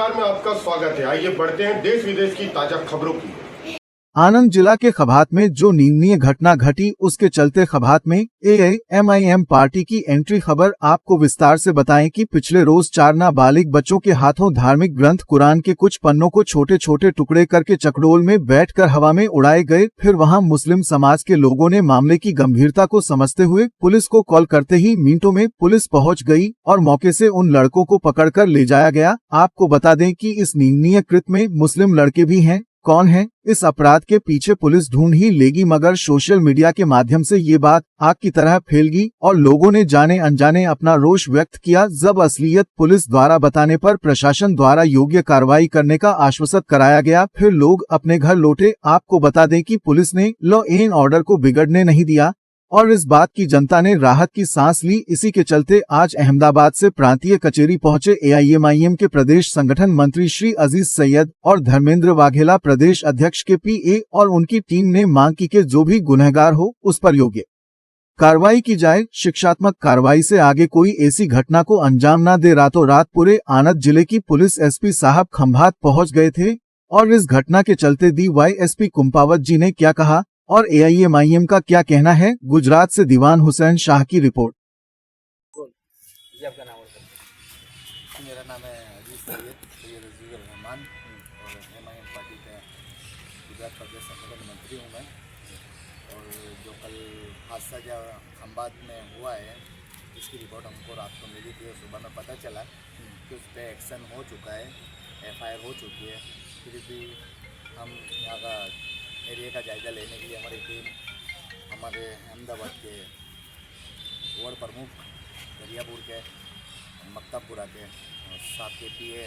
Star में आपका स्वागत है। आइए बढ़ते हैं देश विदेश की ताजा खबरों की। आनंद जिला के खबात में जो निंदनीय घटना घटी, उसके चलते खबात में AIMIM पार्टी की एंट्री। खबर आपको विस्तार से बताएं कि पिछले रोज 4 नाबालिग बच्चों के हाथों धार्मिक ग्रंथ कुरान के कुछ पन्नों को छोटे छोटे टुकड़े करके चकडोल में बैठकर हवा में उड़ाए गए। फिर वहां मुस्लिम समाज के लोगों ने मामले की गंभीरता को समझते हुए पुलिस को कॉल करते ही मिनटों में पुलिस पहुंच गई और मौके से उन लड़कों को पकड़कर ले जाया गया। आपको बता दें कि इस निंदनीय कृत्य में मुस्लिम लड़के भी हैं। कौन है इस अपराध के पीछे, पुलिस ढूंढ ही लेगी, मगर सोशल मीडिया के माध्यम से ये बात आग की तरह फैल गई और लोगों ने जाने अनजाने अपना रोष व्यक्त किया। जब असलियत पुलिस द्वारा बताने पर प्रशासन द्वारा योग्य कार्रवाई करने का आश्वासन कराया गया, फिर लोग अपने घर लौटे। आपको बता दें कि पुलिस ने लॉ एंड ऑर्डर को बिगड़ने नहीं दिया और इस बात की जनता ने राहत की सांस ली। इसी के चलते आज अहमदाबाद से प्रांतीय कचेरी पहुंचे AIMIM के प्रदेश संगठन मंत्री श्री अजीज सैयद और धर्मेंद्र वाघेला प्रदेश अध्यक्ष के PA और उनकी टीम ने मांग की कि जो भी गुनहगार हो उस पर योग्य कार्रवाई की जाए। शिक्षात्मक कार्रवाई से आगे कोई ऐसी घटना को अंजाम न दे। रातों रात पूरे आनंद जिले की पुलिस SP साहब खंभात पहुंच गए थे और इस घटना के चलते DYSP कुंपावत जी ने क्या कहा और AIMIM का क्या कहना है, गुजरात से दीवान हुसैन शाह की रिपोर्ट। जी, आपका नाम और मेरा नाम है अजीज सैयद रहमान और AIMIM पार्टी का गुजरात प्रदेश संगठन मंत्री हूँ मैं। और जो कल हादसा जो खंभात में हुआ है, इसकी रिपोर्ट हमको रात को मिली थी और सुबह में पता चला कि उस पर एक्शन हो चुका है, FIR हो चुकी है। फिर भी हम यहाँ का एरिया का जायज़ा लेने के लिए हमारी टीम हमारे अहमदाबाद के वार्ड प्रमुख दरियापुर के मक्तापुरा के साहब के PA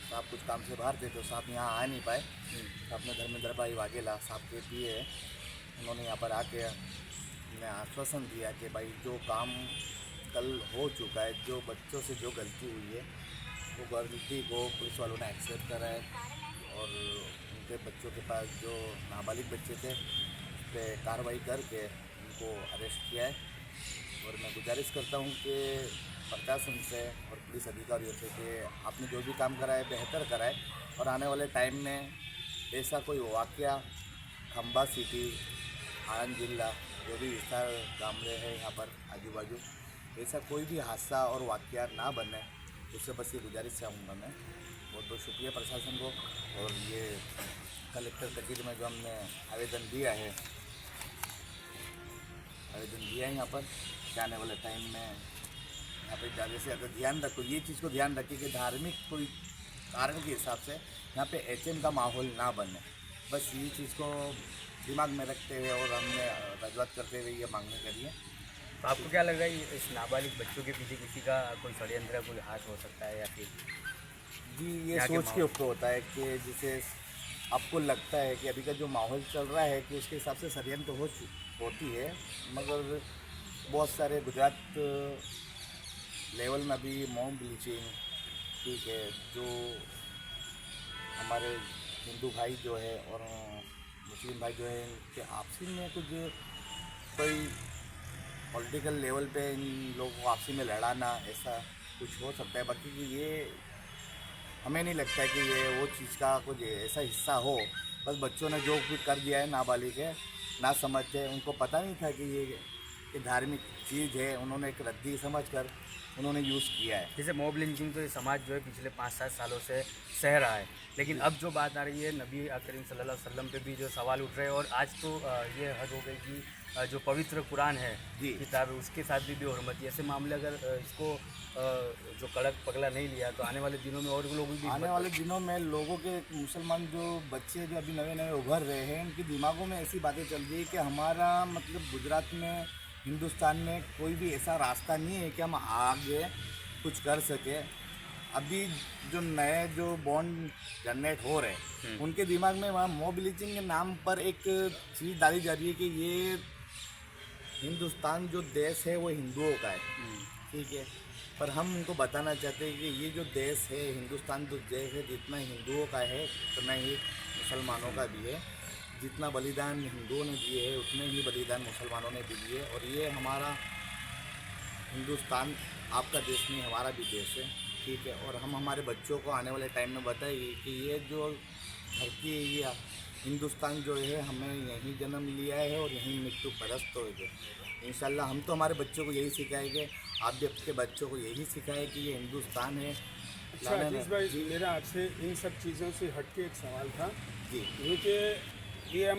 साहब कुछ काम से बाहर थे तो साहब यहाँ आ नहीं पाए। अपने धर्मेंद्र भाई वाघेला साहब के PA उन्होंने यहाँ पर आके ने आश्वासन दिया कि भाई जो काम कल हो चुका है, जो बच्चों से जो गलती हुई है, वो गलती को पुलिस वालों ने एक्सेप्ट करा है और उनके बच्चों के पास जो नाबालिग बच्चे थे उस पर कार्रवाई करके उनको अरेस्ट किया है। और मैं गुजारिश करता हूँ कि प्रशासन से और पुलिस अधिकारियों से कि आपने जो भी काम कराए बेहतर कराए और आने वाले टाइम में ऐसा कोई वाक़या खंबा सिटी आनंद जिला जो भी विस्तार गामले है यहाँ पर आजू बाजू, ऐसा कोई भी हादसा और वाक़या ना बने, उससे बस ये गुजारिश चाहूँगा मैं। बहुत बहुत शुक्रिया प्रशासन को। और ये कलेक्टर कचेरी में जो हमने आवेदन दिया है यहाँ पर कि आने वाले टाइम में यहाँ पे ज़्यादा से ज़्यादा ध्यान रखो, ये चीज़ को ध्यान रखिए कि धार्मिक कोई कारण के हिसाब से यहाँ पे HM का माहौल ना बने। बस ये चीज़ को दिमाग में रखते हुए और हमने रजूआत करते हुए ये मांगने के लिए। तो आपको क्या लग रहा है इस नाबालिग बच्चों के पीछे किसी का कोई षड्यंत्र, कोई हाथ हो सकता है या फिर? जी, ये सोच के ऊपर होता है कि जैसे आपको लगता है कि अभी का जो माहौल चल रहा है कि उसके हिसाब से षड्यंत्र होती है, मगर बहुत सारे गुजरात लेवल में अभी मॉब ब्लीचिंग, ठीक है, जो हमारे हिंदू भाई जो है और मुस्लिम भाई जो है इनके आपसी में कुछ कोई पॉलिटिकल लेवल पे इन लोगों को आपसी में लड़ाना, ऐसा कुछ हो सकता है। बाकी ये हमें नहीं लगता है कि ये वो चीज़ का कुछ ऐसा हिस्सा हो। बस बच्चों ने जो भी कर दिया है, नाबालिग है, ना समझते, उनको पता नहीं था कि ये धार्मिक चीज़ है, उन्होंने एक रद्दी समझकर उन्होंने यूज़ किया है। जैसे मॉब लिंचिंग तो ये समाज जो है पिछले 5-7 सालों से सह रहा है, लेकिन अब जो बात आ रही है नबी करीम सल्लल्लाहु अलैहि वसल्लम पे भी जो सवाल उठ रहे हैं और आज तो ये हद हो गई कि जो पवित्र कुरान है किताब, उसके साथ भी बेहरमती, ऐसे मामले अगर इसको जो कड़क पगला नहीं लिया तो आने वाले दिनों में और लोगों भी आने वाले दिनों में लोगों के मुसलमान जो बच्चे जो अभी नए नए उभर रहे हैं, उनके दिमागों में ऐसी बातें चल रही है कि हमारा मतलब गुजरात में, हिंदुस्तान में कोई भी ऐसा रास्ता नहीं है कि हम आगे कुछ कर सके। अभी जो नए जो बॉन्ड जनरेट हो रहे हैं उनके दिमाग में वहाँ मॉब लिंचिंग के नाम पर एक चीज़ डाली जा रही है कि ये हिंदुस्तान जो देश है वो हिंदुओं का है, ठीक है। पर हम उनको बताना चाहते हैं कि ये जो देश है, हिंदुस्तान जो देश है, जितना हिंदुओं का है उतना ही मुसलमानों का भी है। जितना बलिदान हिंदुओं ने दिए है उतने ही बलिदान मुसलमानों ने भी दिए। और ये हमारा हिंदुस्तान आपका देश नहीं, हमारा भी देश है। ठीक है, और हम हमारे बच्चों को आने वाले टाइम में बताएंगे कि ये जो धरती है, ये हिंदुस्तान जो है हमें यहीं जन्म लिया है और यहीं मृत्यु परस्त होगी। इंशाल्लाह हम तो हमारे बच्चों को यही सिखाएंगे, आप भी अपने बच्चों को यही सिखाए कि ये हिंदुस्तान है। अच्छा अजीज भाई, मेरा आपसे इन सब चीज़ों से हटके एक सवाल था जी क्योंकि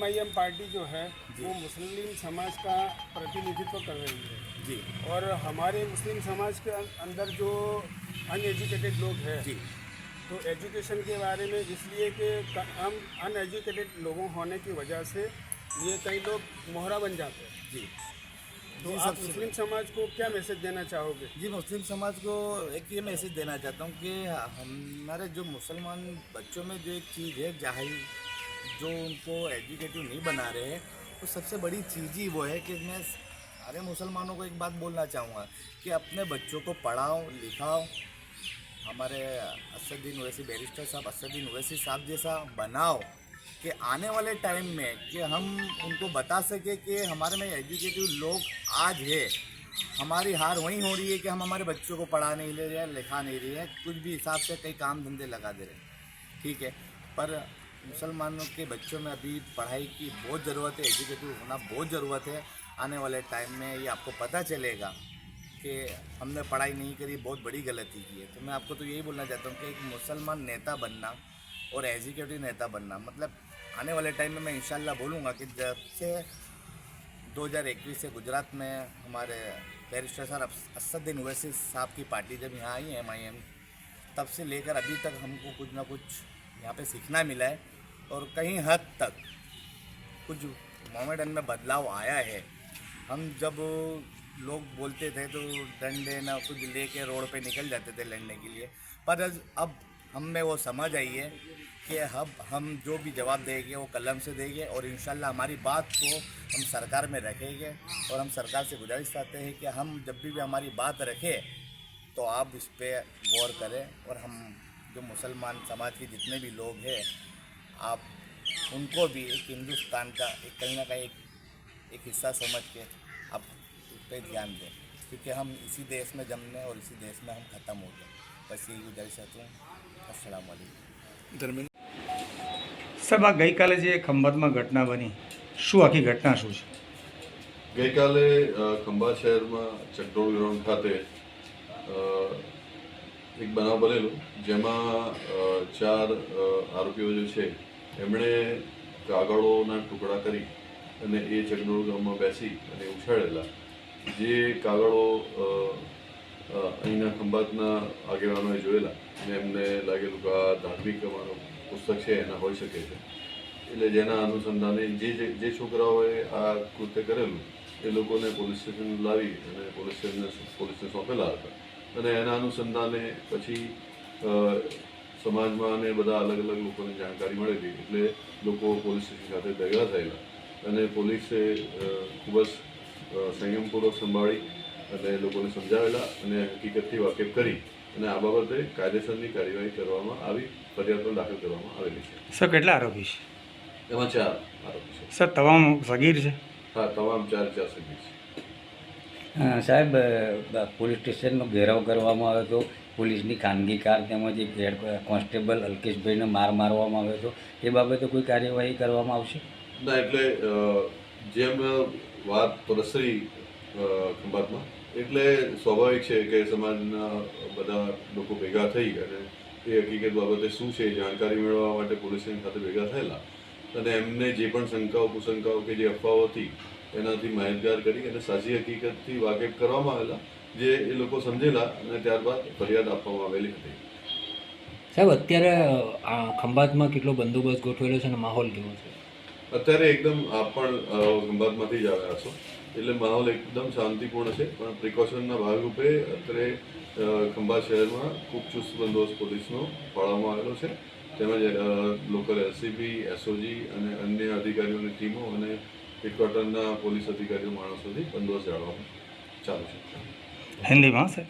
MIM पार्टी जो है वो मुस्लिम समाज का प्रतिनिधित्व कर रही है जी और हमारे मुस्लिम समाज के अंदर जो अनएजुकेटेड लोग हैं जी तो एजुकेशन के बारे में, इसलिए कि हम अनएजुकेटेड लोगों होने की वजह से ये कई लोग मोहरा बन जाते हैं। जी तो जी, आप सबसे- मुस्लिम समाज को क्या मैसेज देना चाहोगे? जी, मुस्लिम समाज को एक ये मैसेज देना चाहता हूँ कि हमारे जो मुसलमान बच्चों में जो एक चीज़ है जाहिल, जो उनको एजुकेटिव नहीं बना रहे हैं, तो सबसे बड़ी चीज़ ही वो है कि मैं सारे मुसलमानों को एक बात बोलना चाहूँगा कि अपने बच्चों को पढ़ाओ लिखाओ, हमारे असदुद्दीन ओवैसी बैरिस्टर साहब, असदुद्दीन ओवैसी साहब जैसा बनाओ कि आने वाले टाइम में कि हम उनको बता सके कि हमारे में एजुकेटिव लोग आज है। हमारी हार वहीं हो रही है कि हम हमारे बच्चों को पढ़ा नहीं ले रहे हैं, लिखा नहीं रहे हैं, कुछ भी हिसाब से कई काम धंधे लगा दे रहे हैं, ठीक है। पर मुसलमानों के बच्चों में अभी पढ़ाई की बहुत ज़रूरत है, एजुकेटिव होना बहुत ज़रूरत है। आने वाले टाइम में ये आपको पता चलेगा कि हमने पढ़ाई नहीं करी, बहुत बड़ी गलती की है। तो मैं आपको तो यही बोलना चाहता हूँ कि एक मुसलमान नेता बनना और एजुकेटिव नेता बनना, मतलब आने वाले टाइम में मैं इंशाल्लाह बोलूँगा कि जब से 2021 से गुजरात में हमारे बैरिस्टर साहब असदुद्दीन ओवैसी साहब की पार्टी जब यहाँ आई है MIM, तब से लेकर अभी तक हमको कुछ ना कुछ यहाँ पे सीखना मिला है और कहीं हद तक कुछ मोमेंटन में बदलाव आया है। हम जब लोग बोलते थे तो डंडे ना कुछ लेके रोड पे निकल जाते थे लड़ने के लिए, पर अब हम में वो समझ आई है कि अब हम जो भी जवाब देंगे वो कलम से देंगे और इंशाल्लाह हमारी बात को हम सरकार में रखेंगे। और हम सरकार से गुजारिश करते हैं कि हम जब भी हमारी बात रखें तो आप इस पर गौर करें और हम जो मुसलमान समाज के जितने भी लोग हैं, आप उनको भी एक हिंदुस्तान का एक कहीं ना कहीं एक हिस्सा समझ के आप उस पर ध्यान दें, क्योंकि हम इसी देश में जन्मे और इसी देश में हम ख़त्म हो गए। बस यही गुजारिश करता हूँ। अस्सलाम वालेकुम। સાહેબ આ ગઈકાલે જે ખંભાતમાં ઘટના બની, શું આખી ઘટના શું છે? ગઈકાલે ખંભાત શહેરમાં ચકડોળ ગ્રાઉન્ડ ખાતે એક બનાવ બનેલો, જેમાં 4 આરોપીઓ જે છે એમણે કાગળોના ટુકડા કરી અને એ ચકડોળ ગામમાં બેસી અને ઉછાળેલા. જે કાગળો અહીંના ખંભાતના આગેવાનોએ જોયેલા અને એમને લાગેલું કે આ ધાર્મિક અમારો પુસ્તક છે એના હોઈ શકે છે. એટલે જેના અનુસંધાને જે છોકરાઓએ આ કૃત્ય કરેલું એ લોકોને પોલીસ સ્ટેશન લાવી અને પોલીસને સોંપેલા હતા અને એના અનુસંધાને પછી સમાજમાં અને બધા અલગ અલગ લોકોને જાણકારી મળેલી, એટલે લોકો પોલીસ સ્ટેશન ખાતે ભેગા થયેલા અને પોલીસે ખૂબ જ સંયમપૂર્વક સંભાળી અને લોકોને સમજાવેલા અને હકીકતથી વાકેફ કરી અને આ બાબતે કાયદેસરની કાર્યવાહી કરવામાં આવી, ફરિયાદ પણ દાખલ કરવામાં આવેલી છે. સર કેટલા આરોપી છે? એમાં 4 આરોપી છે. સર તમામ સગીર છે? હા, તમામ 4 સગીર છે. સાહેબ, પોલીસ સ્ટેશનનો ઘેરાવ કરવામાં આવ્યો હતો, પોલીસની ખાનગી કાર તેમજ એક હેડ કોન્સ્ટેબલ અલ્કેશભાઈને મારવામાં આવ્યો હતો, એ બાબતે કોઈ કાર્યવાહી કરવામાં આવશે? ના, એટલે જેમ વાત પ્રસરી ખંભાતમાં, એટલે સ્વાભાવિક છે કે સમાજના બધા લોકો ભેગા થઈ અને એ હકીકત બાબતે શું છે એ જાણકારી મેળવવા માટે પોલીસ સ્ટેશન ખાતે ભેગા થયેલા અને એમને જે પણ શંકાઓ કુશંકાઓ કે જે અફવાઓ હતી એનાથી માહિતગાર કરી અને સાચી હકીકતથી વાકેફ કરવામાં આવેલા, જે એ લોકો સમજેલા અને ત્યારબાદ ફરિયાદ આપવામાં આવેલી હતી. સાહેબ, અત્યારે ખંભાતમાં કેટલો બંદોબસ્ત ગોઠવેલો છે અને માહોલ કેવો છે? અત્યારે એકદમ આપ પણ ખંભાતમાંથી જ આવ્યા છો, એટલે માહોલ એકદમ શાંતિપૂર્ણ છે, પણ પ્રિકોશનના ભાગરૂપે અત્યારે ખંભાત શહેરમાં ખૂબ ચુસ્ત બંદોબસ્ત પોલીસનો ફાળવવામાં આવેલો છે, તેમજ લોકલ LCB, SOG અને અન્ય અધિકારીઓની ટીમો અને હેડક્વાર્ટરના પોલીસ અધિકારીઓ માણસોથી બંદોબસ્ત જાળવવામાં ચાલુ છે. હિન્દીમાં સાહેબ?